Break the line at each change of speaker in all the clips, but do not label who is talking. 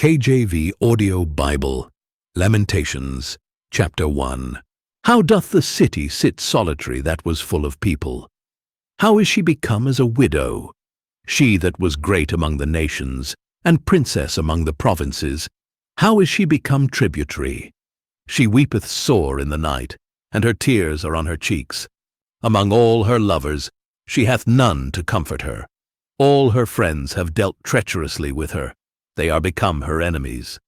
KJV Audio Bible, Lamentations, chapter 1. How doth the city sit solitary that was full of people? How is she become as a widow? She that was great among the nations, and princess among the provinces, how is she become tributary? She weepeth sore in the night, and her tears are on her cheeks. Among all her lovers, she hath none to comfort her. All her friends have dealt treacherously with her. They are become her enemies.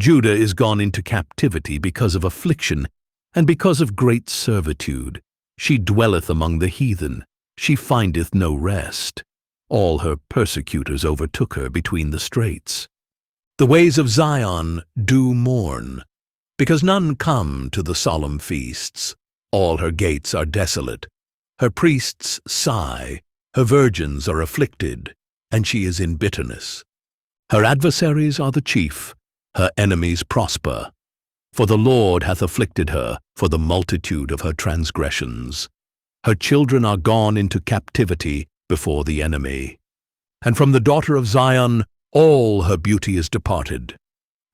Judah is gone into captivity because of affliction, and because of great servitude. She dwelleth among the heathen. She findeth no rest. All her persecutors overtook her between the straits. The ways of Zion do mourn, because none come to the solemn feasts. All her gates are desolate. Her priests sigh. Her virgins are afflicted, and she is in bitterness. Her adversaries are the chief. Her enemies prosper. For the Lord hath afflicted her for the multitude of her transgressions. Her children are gone into captivity before the enemy. And from the daughter of Zion all her beauty is departed.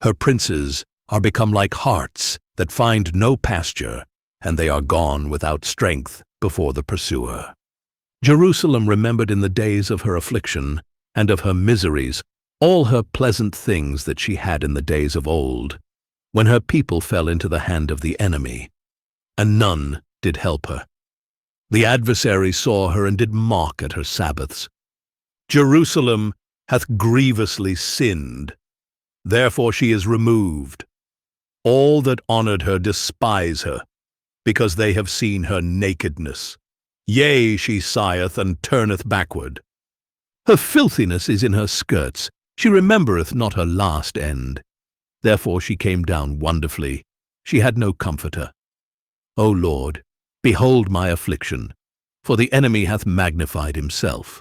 Her princes are become like harts that find no pasture, and they are gone without strength before the pursuer. Jerusalem remembered in the days of her affliction and of her miseries all her pleasant things that she had in the days of old, when her people fell into the hand of the enemy, and none did help her. The adversary saw her and did mock at her Sabbaths. Jerusalem hath grievously sinned, therefore she is removed. All that honored her despise her, because they have seen her nakedness. Yea, she sigheth and turneth backward. Her filthiness is in her skirts. She remembereth not her last end. Therefore she came down wonderfully. She had no comforter. O Lord, behold my affliction, for the enemy hath magnified himself.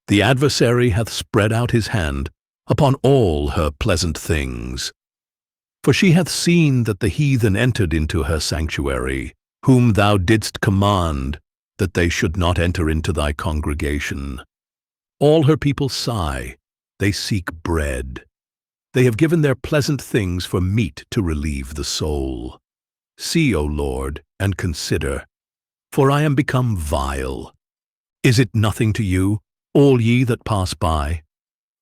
The adversary hath spread out his hand upon all her pleasant things. For she hath seen that the heathen entered into her sanctuary, whom thou didst command, that they should not enter into thy congregation. All her people sigh. They seek bread. They have given their pleasant things for meat to relieve the soul. See, O Lord, and consider, for I am become vile. Is it nothing to you, all ye that pass by?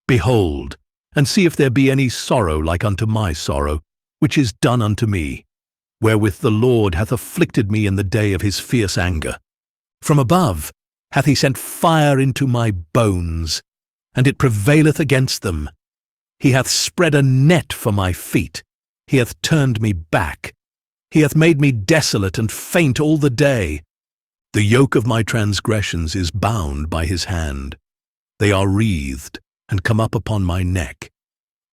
Behold, and see if there be any sorrow like unto my sorrow, which is done unto me, wherewith the Lord hath afflicted me in the day of his fierce anger. From above hath he sent fire into my bones, and it prevaileth against them. He hath spread a net for my feet. He hath turned me back. He hath made me desolate and faint all the day. The yoke of my transgressions is bound by his hand. They are wreathed and come up upon my neck.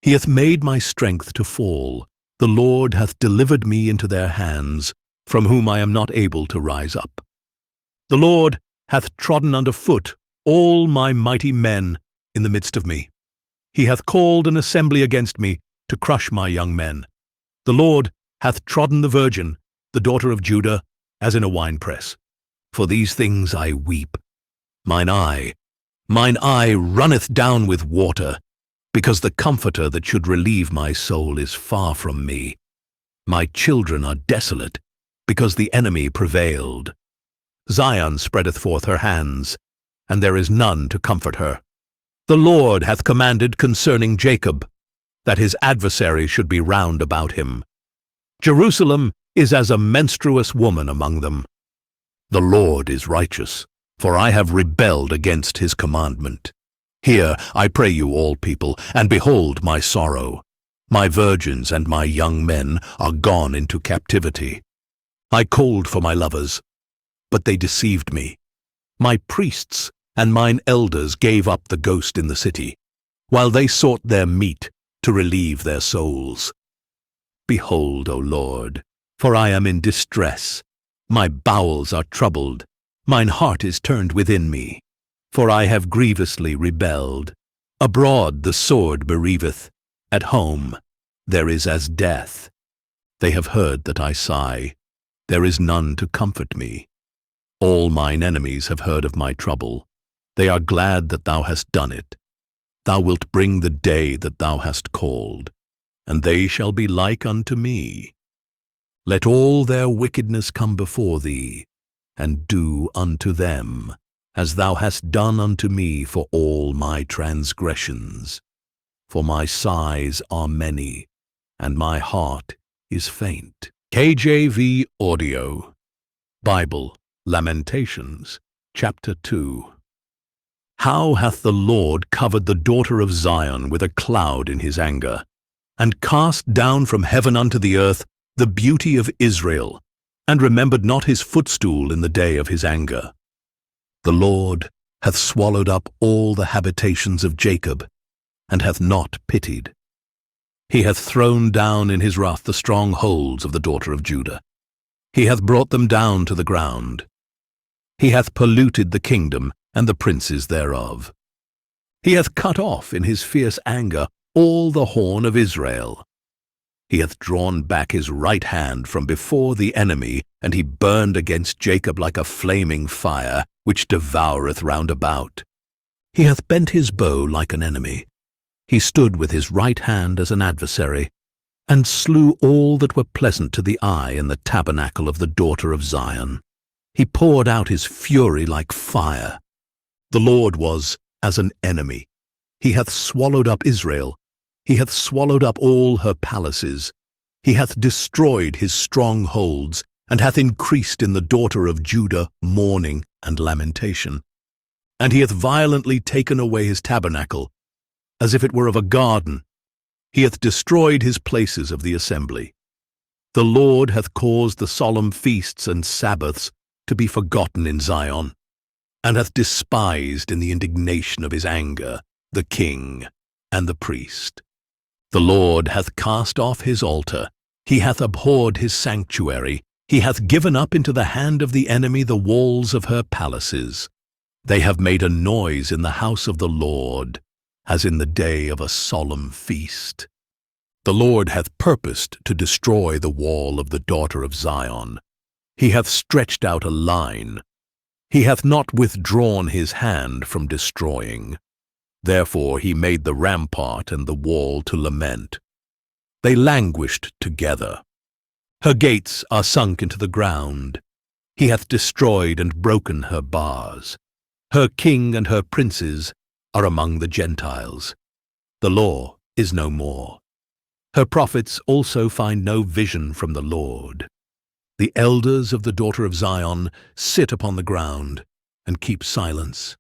He hath made my strength to fall. The Lord hath delivered me into their hands, from whom I am not able to rise up. The Lord hath trodden under foot all my mighty men in the midst of me. He hath called an assembly against me to crush my young men. The Lord hath trodden the virgin, the daughter of Judah, as in a winepress. For these things I weep. Mine eye runneth down with water, because the Comforter that should relieve my soul is far from me. My children are desolate, because the enemy prevailed. Zion spreadeth forth her hands, and there is none to comfort her. The Lord hath commanded concerning Jacob, that his adversary should be round about him. Jerusalem is as a menstruous woman among them. The Lord is righteous, for I have rebelled against his commandment. Hear, I pray you, all people, and behold my sorrow. My virgins and my young men are gone into captivity. I called for my lovers, but they deceived me. My priests and mine elders gave up the ghost in the city, while they sought their meat to relieve their souls. Behold, O Lord, for I am in distress. My bowels are troubled. Mine heart is turned within me, for I have grievously rebelled. Abroad the sword bereaveth. At home there is as death. They have heard that I sigh. There is none to comfort me. All mine enemies have heard of my trouble. They are glad that thou hast done it. thou wilt bring the day that thou hast called, and they shall be like unto me. Let all their wickedness come before thee, and do unto them, as thou hast done unto me for all my transgressions. For my sighs are many, and my heart is faint. KJV Audio Bible, Lamentations, chapter 2. How hath the Lord covered the daughter of Zion with a cloud in his anger, and cast down from heaven unto the earth the beauty of Israel, and remembered not his footstool in the day of his anger. The Lord hath swallowed up all the habitations of Jacob, and hath not pitied. He hath thrown down in his wrath the strongholds of the daughter of Judah. He hath brought them down to the ground. He hath polluted the kingdom and the princes thereof. He hath cut off in his fierce anger all the horn of Israel. He hath drawn back his right hand from before the enemy, and he burned against Jacob like a flaming fire, which devoureth round about. He hath bent his bow like an enemy. He stood with his right hand as an adversary, and slew all that were pleasant to the eye in the tabernacle of the daughter of Zion. He poured out his fury like fire. The Lord was as an enemy. He hath swallowed up Israel. He hath swallowed up all her palaces. He hath destroyed his strongholds, and hath increased in the daughter of Judah mourning and lamentation. And he hath violently taken away his tabernacle, as if it were of a garden. He hath destroyed his places of the assembly. The Lord hath caused the solemn feasts and Sabbaths to be forgotten in Zion, and hath despised in the indignation of his anger the king and the priest. The Lord hath cast off his altar. He hath abhorred his sanctuary. He hath given up into the hand of the enemy the walls of her palaces. They have made a noise in the house of the Lord, as in the day of a solemn feast. The Lord hath purposed to destroy the wall of the daughter of Zion. He hath stretched out a line. He hath not withdrawn his hand from destroying. Therefore he made the rampart and the wall to lament. They languished together. Her gates are sunk into the ground. He hath destroyed and broken her bars. Her king and her princes are among the Gentiles. The law is no more. Her prophets also find no vision from the Lord. The elders of the daughter of Zion sit upon the ground and keep silence.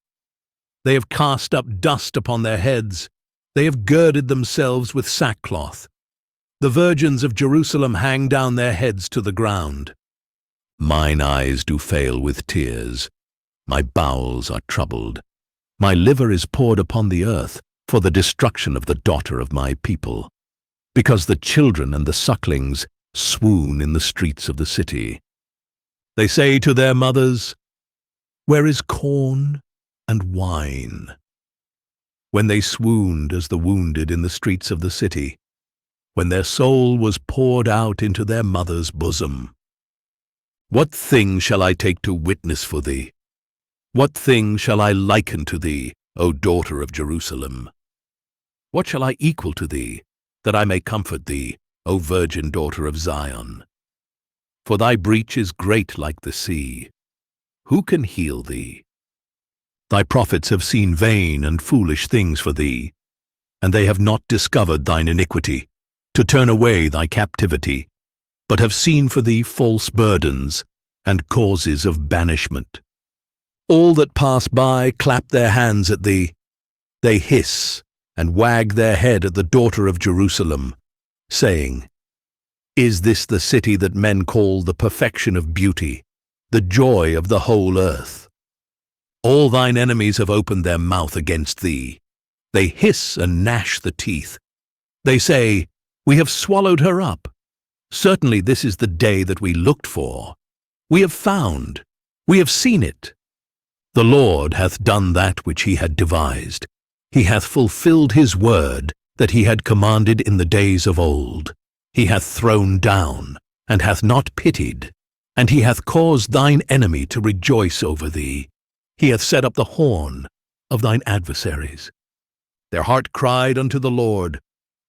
They have cast up dust upon their heads. They have girded themselves with sackcloth. The virgins of Jerusalem hang down their heads to the ground. Mine eyes do fail with tears. My bowels are troubled. My liver is poured upon the earth for the destruction of the daughter of my people, because the children and the sucklings swoon in the streets of the city. They say to their mothers, "Where is corn and wine?" When they swooned as the wounded in the streets of the city, when their soul was poured out into their mother's bosom. What thing shall I take to witness for thee? What thing shall I liken to thee, O daughter of Jerusalem? What shall I equal to thee, that I may comfort thee, O virgin daughter of Zion? For thy breach is great like the sea. Who can heal thee? Thy prophets have seen vain and foolish things for thee, and they have not discovered thine iniquity, to turn away thy captivity, but have seen for thee false burdens and causes of banishment. All that pass by clap their hands at thee. They hiss and wag their head at the daughter of Jerusalem, saying, Is this the city that men call the perfection of beauty, the joy of the whole earth? All thine enemies have opened their mouth against thee. They hiss and gnash the teeth. They say, We have swallowed her up. Certainly this is the day that we looked for. We have found. We have seen it. The Lord hath done that which he had devised. He hath fulfilled his word that he had commanded in the days of old. He hath thrown down, and hath not pitied, and he hath caused thine enemy to rejoice over thee. He hath set up the horn of thine adversaries. Their heart cried unto the Lord,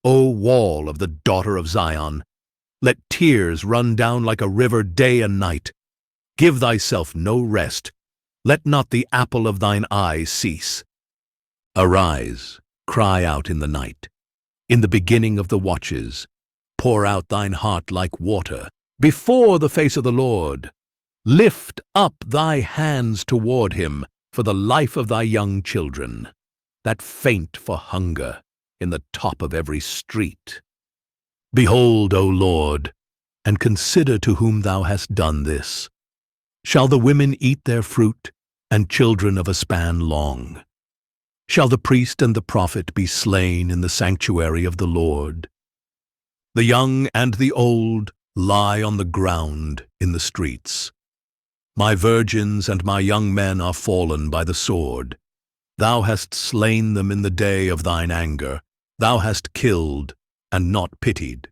O wall of the daughter of Zion, let tears run down like a river day and night. Give thyself no rest, let not the apple of thine eye cease. Arise, cry out in the night. In the beginning of the watches, pour out thine heart like water before the face of the Lord. Lift up thy hands toward him for the life of thy young children, that faint for hunger in the top of every street. Behold, O Lord, and consider to whom thou hast done this. Shall the women eat their fruit, and children of a span long? Shall the priest and the prophet be slain in the sanctuary of the Lord? The young and the old lie on the ground in the streets. My virgins and my young men are fallen by the sword. Thou hast slain them in the day of thine anger. Thou hast killed and not pitied.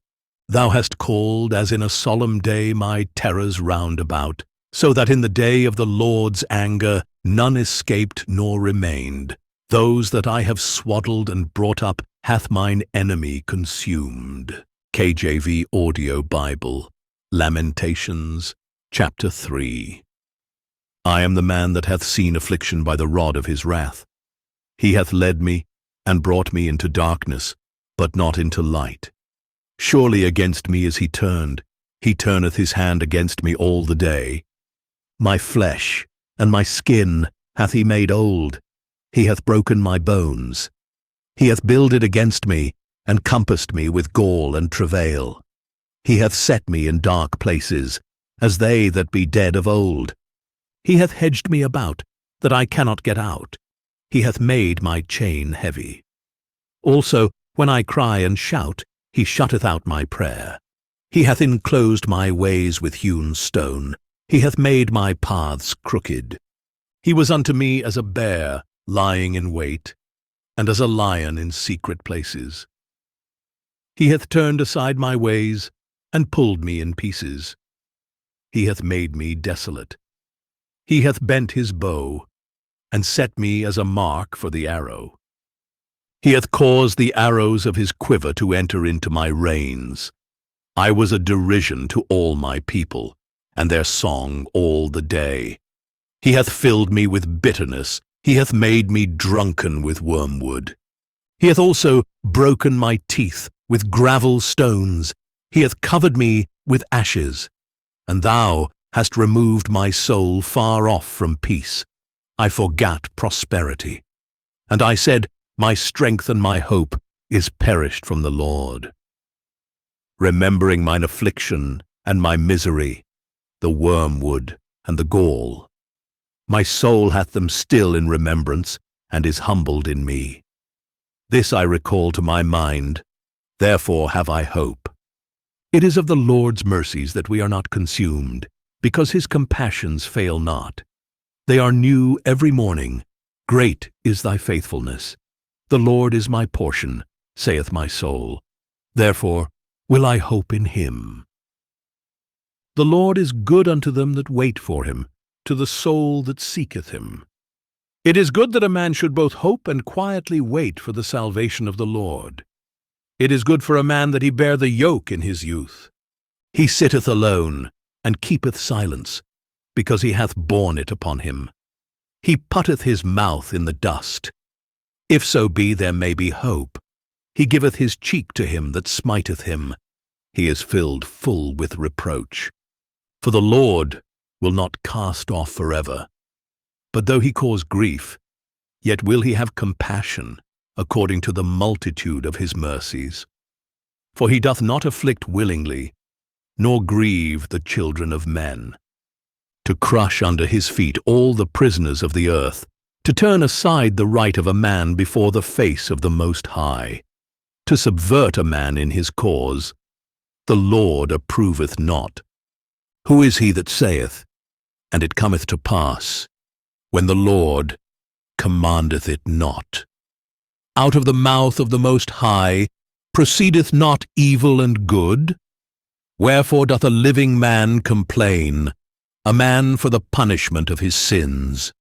Thou hast called as in a solemn day my terrors round about, so that in the day of the Lord's anger none escaped nor remained. Those that I have swaddled and brought up hath mine enemy consumed. KJV Audio Bible, Lamentations, chapter 3. I am the man that hath seen affliction by the rod of his wrath. He hath led me and brought me into darkness, but not into light. Surely against me is he turned. He turneth his hand against me all the day. My flesh and my skin hath he made old. He hath broken my bones. He hath builded against me, and compassed me with gall and travail. He hath set me in dark places, as they that be dead of old. He hath hedged me about, that I cannot get out. He hath made my chain heavy. Also, when I cry and shout, he shutteth out my prayer. He hath enclosed my ways with hewn stone. He hath made my paths crooked. He was unto me as a bear lying in wait, and as a lion in secret places. He hath turned aside my ways, and pulled me in pieces. He hath made me desolate. He hath bent his bow, and set me as a mark for the arrow. He hath caused the arrows of his quiver to enter into my reins. I was a derision to all my people, and their song all the day. He hath filled me with bitterness. He hath made me drunken with wormwood. He hath also broken my teeth with gravel stones. He hath covered me with ashes. And thou hast removed my soul far off from peace. I forgat prosperity. And I said, my strength and my hope is perished from the Lord. Remembering mine affliction and my misery, the wormwood and the gall, my soul hath them still in remembrance, and is humbled in me. This I recall to my mind, therefore have I hope. It is of the Lord's mercies that we are not consumed, because his compassions fail not. They are new every morning. Great is thy faithfulness. The Lord is my portion, saith my soul. Therefore will I hope in him. The Lord is good unto them that wait for him, to the soul that seeketh him. It is good that a man should both hope and quietly wait for the salvation of the Lord. It is good for a man that he bear the yoke in his youth. He sitteth alone, and keepeth silence, because he hath borne it upon him. He putteth his mouth in the dust. If so be there may be hope, he giveth his cheek to him that smiteth him. He is filled full with reproach. For the Lord will not cast off forever. But though he cause grief, yet will he have compassion according to the multitude of his mercies. For he doth not afflict willingly, nor grieve the children of men. To crush under his feet all the prisoners of the earth, to turn aside the right of a man before the face of the Most High, to subvert a man in his cause, the Lord approveth not. Who is he that saith, and it cometh to pass, when the Lord commandeth it not? Out of the mouth of the Most High proceedeth not evil and good? Wherefore doth a living man complain, a man for the punishment of his sins?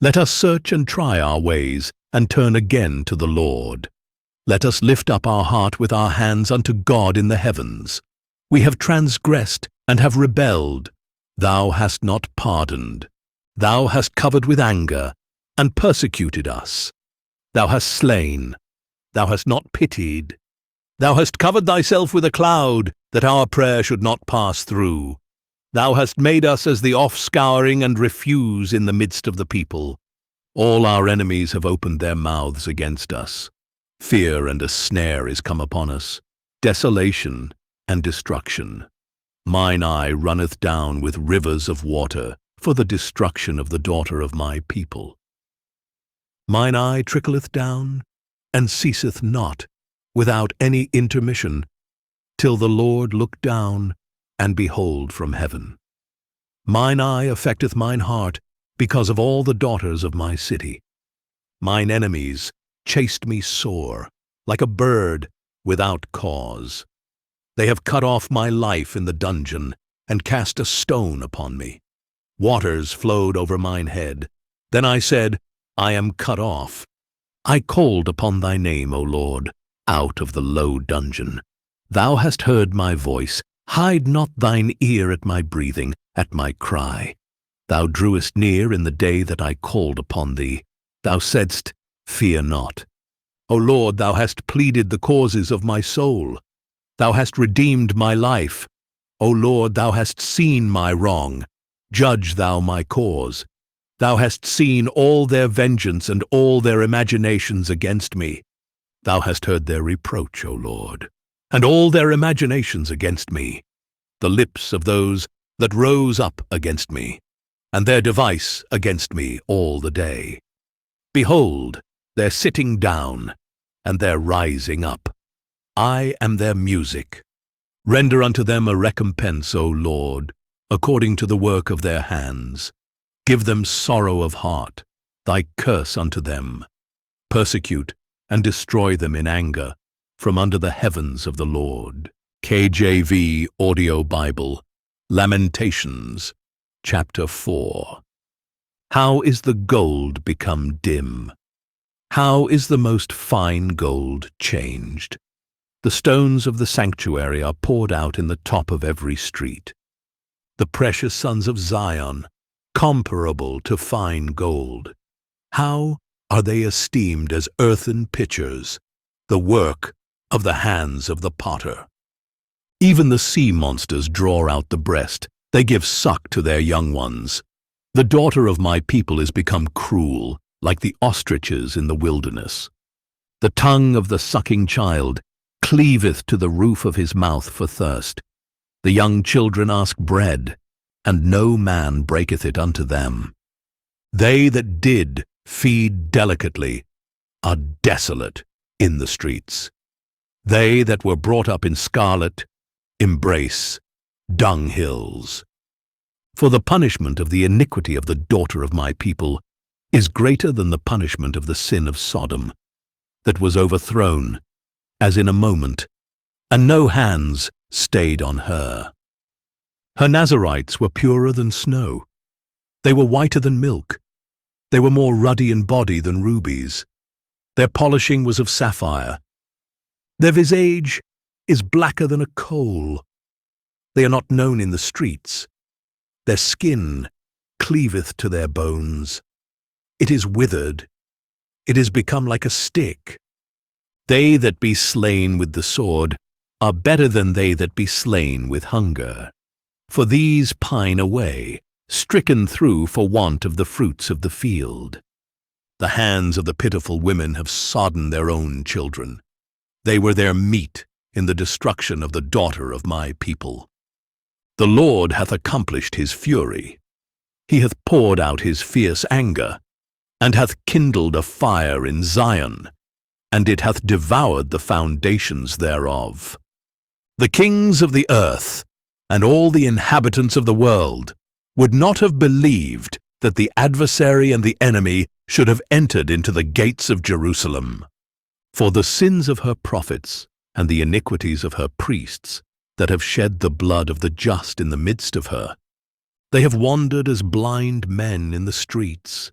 Let us search and try our ways, and turn again to the Lord. Let us lift up our heart with our hands unto God in the heavens. We have transgressed and have rebelled. Thou hast not pardoned. Thou hast covered with anger, and persecuted us. Thou hast slain. Thou hast not pitied. Thou hast covered thyself with a cloud, that our prayer should not pass through. Thou hast made us as the offscouring and refuse in the midst of the people. All our enemies have opened their mouths against us. Fear and a snare is come upon us, desolation and destruction. Mine eye runneth down with rivers of water for the destruction of the daughter of my people. Mine eye trickleth down, and ceaseth not, without any intermission, till the Lord look down and behold from heaven. Mine eye affecteth mine heart, because of all the daughters of my city. Mine enemies chased me sore, like a bird without cause. They have cut off my life in the dungeon, and cast a stone upon me. Waters flowed over mine head. Then I said, I am cut off. I called upon thy name, O Lord, out of the low dungeon. Thou hast heard my voice. Hide not thine ear at my breathing, at my cry. Thou drewest near in the day that I called upon thee. Thou saidst, Fear not. O Lord, thou hast pleaded the causes of my soul. Thou hast redeemed my life. O Lord, thou hast seen my wrong. Judge thou my cause. Thou hast seen all their vengeance and all their imaginations against me. Thou hast heard their reproach, O Lord, and all their imaginations against me, the lips of those that rose up against me, and their device against me all the day. Behold, their sitting down, and their rising up. I am their music. Render unto them a recompense, O Lord, according to the work of their hands. Give them sorrow of heart, thy curse unto them. Persecute and destroy them in anger from under the heavens of the Lord. KJV Audio Bible, Lamentations, chapter 4. How is the gold become dim? How is the most fine gold changed? The stones of the sanctuary are poured out in the top of every street. The precious sons of Zion, comparable to fine gold. How are they esteemed as earthen pitchers, the work of the hands of the potter? Even the sea monsters draw out the breast, they give suck to their young ones. The daughter of my people is become cruel, like the ostriches in the wilderness. The tongue of the sucking child cleaveth to the roof of his mouth for thirst. The young children ask bread, and no man breaketh it unto them. They that did feed delicately are desolate in the streets. They that were brought up in scarlet embrace dunghills. For the punishment of the iniquity of the daughter of my people is greater than the punishment of the sin of Sodom, that was overthrown as in a moment, and no hands stayed on her. Her Nazarites were purer than snow. They were whiter than milk. They were more ruddy in body than rubies. Their polishing was of sapphire. Their visage is blacker than a coal. They are not known in the streets. Their skin cleaveth to their bones. It is withered. It is become like a stick. They that be slain with the sword are better than they that be slain with hunger. For these pine away, stricken through for want of the fruits of the field. The hands of the pitiful women have sodden their own children. They were their meat in the destruction of the daughter of my people. The Lord hath accomplished his fury. He hath poured out his fierce anger, and hath kindled a fire in Zion, and it hath devoured the foundations thereof. The kings of the earth, and all the inhabitants of the world, would not have believed that the adversary and the enemy should have entered into the gates of Jerusalem. For the sins of her prophets, and the iniquities of her priests, that have shed the blood of the just in the midst of her, they have wandered as blind men in the streets.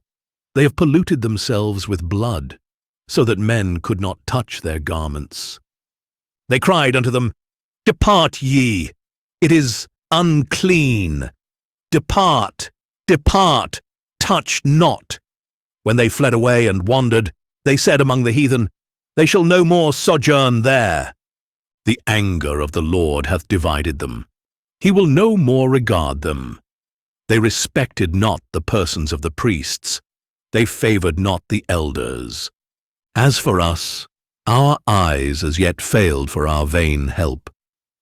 They have polluted themselves with blood, so that men could not touch their garments. They cried unto them, Depart ye, it is unclean. Depart, depart, touch not. When they fled away and wandered, they said among the heathen, They shall no more sojourn there. The anger of the Lord hath divided them. He will no more regard them. They respected not the persons of the priests. They favored not the elders. As for us, our eyes as yet failed for our vain help.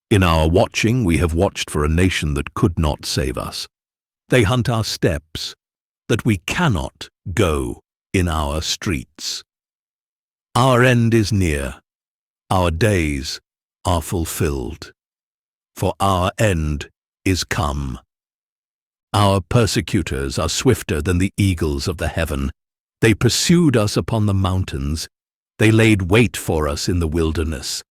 In our watching we have watched for a nation that could not save us. They hunt our steps, that we cannot go in our streets. Our end is near, our days are fulfilled, for our end is come. Our persecutors are swifter than the eagles of the heaven. They pursued us upon the mountains. They laid wait for us in the wilderness.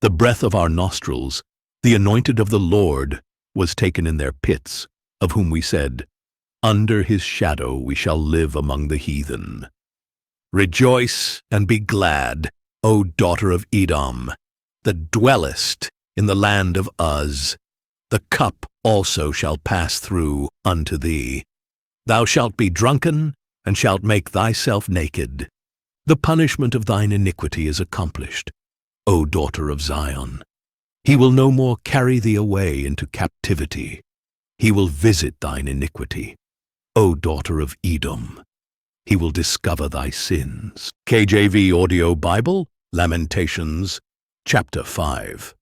The breath of our nostrils, the anointed of the Lord, was taken in their pits, of whom we said, Under his shadow we shall live among the heathen. Rejoice and be glad, O daughter of Edom, that dwellest in the land of Uz. The cup also shall pass through unto thee. Thou shalt be drunken, and shalt make thyself naked. The punishment of thine iniquity is accomplished, O daughter of Zion. He will no more carry thee away into captivity. He will visit thine iniquity, O daughter of Edom. He will discover thy sins. KJV Audio Bible, Lamentations, chapter 5.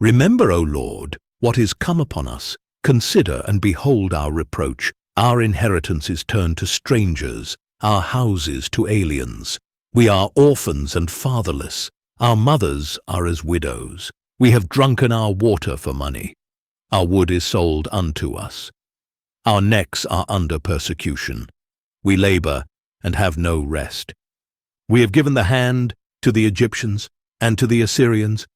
Remember, O Lord, what is come upon us. Consider and behold our reproach. Our inheritance is turned to strangers, our houses to aliens. We are orphans and fatherless. Our mothers are as widows. We have drunken our water for money. Our wood is sold unto us. Our necks are under persecution. We labor and have no rest. We have given the hand to the Egyptians and to the Assyrians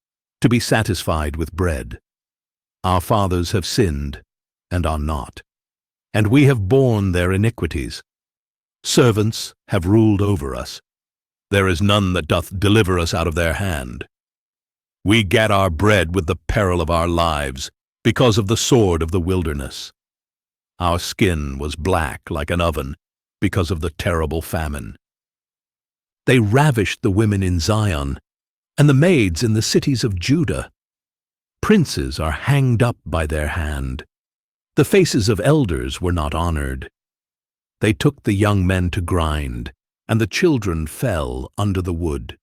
to be satisfied with bread. Our fathers have sinned and are not, and we have borne their iniquities. Servants have ruled over us. There is none that doth deliver us out of their hand. We get our bread with the peril of our lives, because of the sword of the wilderness. Our skin was black like an oven, because of the terrible famine. They ravished the women in Zion, and the maids in the cities of Judah. Princes are hanged up by their hand. The faces of elders were not honored. They took the young men to grind, and the children fell under the wood.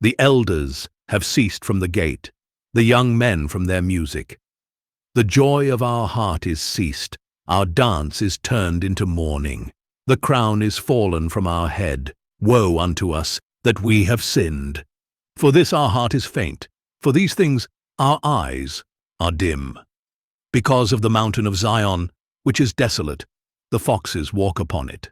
The elders have ceased from the gate, the young men from their music. The joy of our heart is ceased, our dance is turned into mourning. The crown is fallen from our head. Woe unto us, that we have sinned. For this our heart is faint, for these things our eyes are dim. Because of the mountain of Zion, which is desolate, the foxes walk upon it.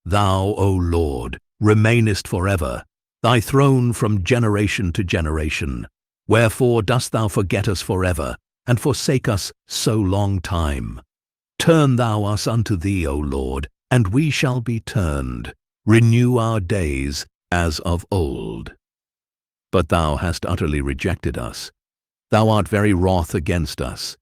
Thou, O Lord, remainest forever, thy throne from generation to generation. Wherefore dost thou forget us forever, and forsake us so long time? Turn thou us unto thee, O Lord, and we shall be turned. Renew our days as of old. But thou hast utterly rejected us. Thou art very wroth against us.